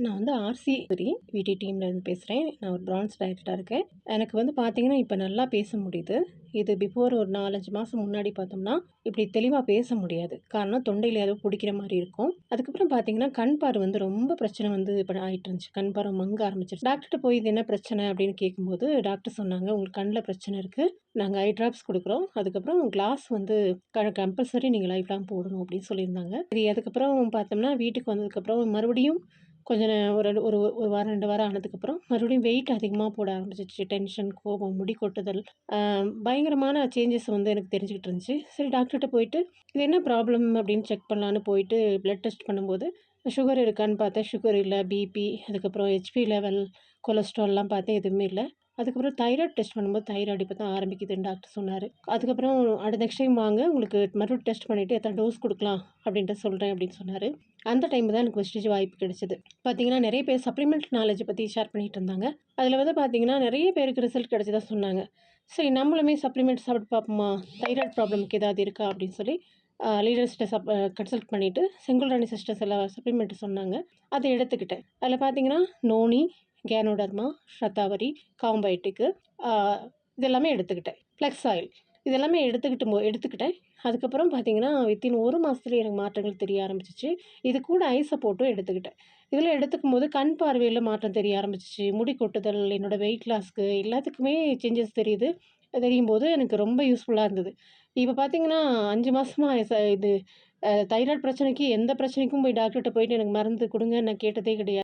நான் வந்து ஆர்சி விடி டீம்லேருந்து பேசுகிறேன். நான் ஒரு பிரான்ச் டைரக்டரா இருக்கேன். எனக்கு வந்து பார்த்தீங்கன்னா, இப்ப நல்லா பேச முடியுது. இது பிஃபோர் ஒரு 4, 5 மாசம் முன்னாடி பார்த்தோம்னா, இப்படி தெளிவா பேச முடியாது. காரணம் தொண்டையில ஏதோ புடிக்கிற மாரி இருக்கும். அதுக்கப்புறம் பார்த்தீங்கன்னா, கண் பார்வை வந்து ரொம்ப பிரச்சனை வந்து இப்ப ஆயிட்டு இருந்துச்சு. கண் பார்வை மங்க ஆரம்பிச்சுருச்சு. டாக்டர்ட்ட போய் இது என்ன பிரச்சனை அப்படின்னு கேட்கும்போது, டாக்டர் சொன்னாங்க, "உங்களுக்கு கண்ல பிரச்சனை இருக்கு. நாங்க ஐ டிராப்ஸ் குடுக்குறோம். அதுக்கப்புறம் கிளாஸ் வந்து கம்பல்சரி நீங்க லைஃப் லாங் போடணும்" அப்படின்னு சொல்லியிருந்தாங்க. சரி அதுக்கப்புறம் பார்த்தோம்னா, வீட்டுக்கு வந்ததுக்கப்புறம் மறுபடியும் கொஞ்ச ஒரு ஒரு ஒரு வாரம் 2 வாரம் ஆனதுக்கப்புறம் மறுபடியும் வெயிட் அதிகமா போட ஆரம்பிச்சுருச்சு. டென்ஷன், கோபம், முடி கொட்டுதல், அ பயங்கரமான சேஞ்சஸ் வந்து எனக்கு தெரிஞ்சுக்கிட்டு இருந்துச்சு. சரி டாக்டர்ட்ட போயிட்டு, "இது என்ன ப்ராப்ளம்?" அப்படின்னு செக் பண்ணலான்னு போயிட்டு பிளட் டெஸ்ட் பண்ணும்போது, சுகர் இருக்கான்னு பார்த்தேன். சுகர் இல்ல. பிபி, அதுக்கப்புறம் ஹெச்பி லெவல், கொலஸ்ட்ரால்லாம் பார்த்தேன். எதுவுமே இல்ல. அதுக்கப்புறம் தைராய்டு டெஸ்ட் பண்ணும்போது, தைராய்டு இப்ப தான் ஆரம்பிக்குதுன்னு டாக்டர் சொன்னாரு. அதுக்கப்புறம் அடுத்த நெக்ஸ்ட் டைம் வாங்க, உங்களுக்கு மறுபடியும் டெஸ்ட் பண்ணிட்டு எத்தன டோஸ் குடுக்கலாம் அப்படின்ட்டு சொல்றேன் அப்படின்னு சொன்னாரு. அந்த டைம் தான் எனக்கு ஃபர்ஸ்ட்டு வாய்ப்பு கிடைச்சது. பார்த்தீங்கன்னா, நெறைய பேர் சப்ளிமெண்ட் நாலேட்ஜ பத்தி ஷேர் பண்ணிட்டு இருந்தாங்க. அதில வந்து பார்த்தீங்கன்னா, நெறைய பேருக்கு ரிசல்ட் கிடைச்சதா சொன்னாங்க. சரி நம்மளுமே சப்ளிமெண்ட் சாப்பிட்டு பார்ப்போமா? தைராய்டு ப்ராப்ளம்க்கு ஏதாவது இருக்கா? அப்படின்னு சொல்லி லீடர்ஸ்ட்ட கன்சல்ட் பண்ணிட்டு, செங்கல்ராணி சிஸ்டர்ஸ் சில சப்ளிமெண்ட் சொன்னாங்க. அத எடுத்துக்கிட்டேன். அதில பார்த்தீங்கன்னா, நோனி, கேனோடர்மா, ஷதாவரி, காம்பைட்டிக்கு ஆ இது எல்லாமே எடுத்துக்கிட்டேன். ஃப்ளெக்ஸ் ஆயில் இது எல்லாமே எடுத்துக்கிட்டேன். அதுக்கப்புறம் பார்த்தீங்கன்னா, வித்தின் 1 மாசத்துலயே எனக்கு மாற்றங்கள் தெரிய ஆரம்பிச்சுச்சு. இது கூட ஐ சப்போர்ட்டும் எடுத்துக்கிட்டேன். இதெல்லாம் எடுத்துக்கும்போது கண் பார்வையில மாற்றம் தெரிய ஆரம்பிச்சுச்சு. முடி கொட்டுதல், என்னோட வெயிட் லாஸ்க்கு எல்லாத்துக்குமே சேஞ்சஸ் தெரியுது. தெரியும்போது எனக்கு ரொம்ப யூஸ்ஃபுல்லா இருந்தது. இப்ப பார்த்தீங்கன்னா, 5 மாசமா இது தைராய்டு பிரச்சனைக்கு எந்த பிரச்சனைக்கும் போய் டாக்டர்ட்ட போயிட்டு எனக்கு மருந்து குடுங்கன்னு நான் கேட்டதே கிடையாது.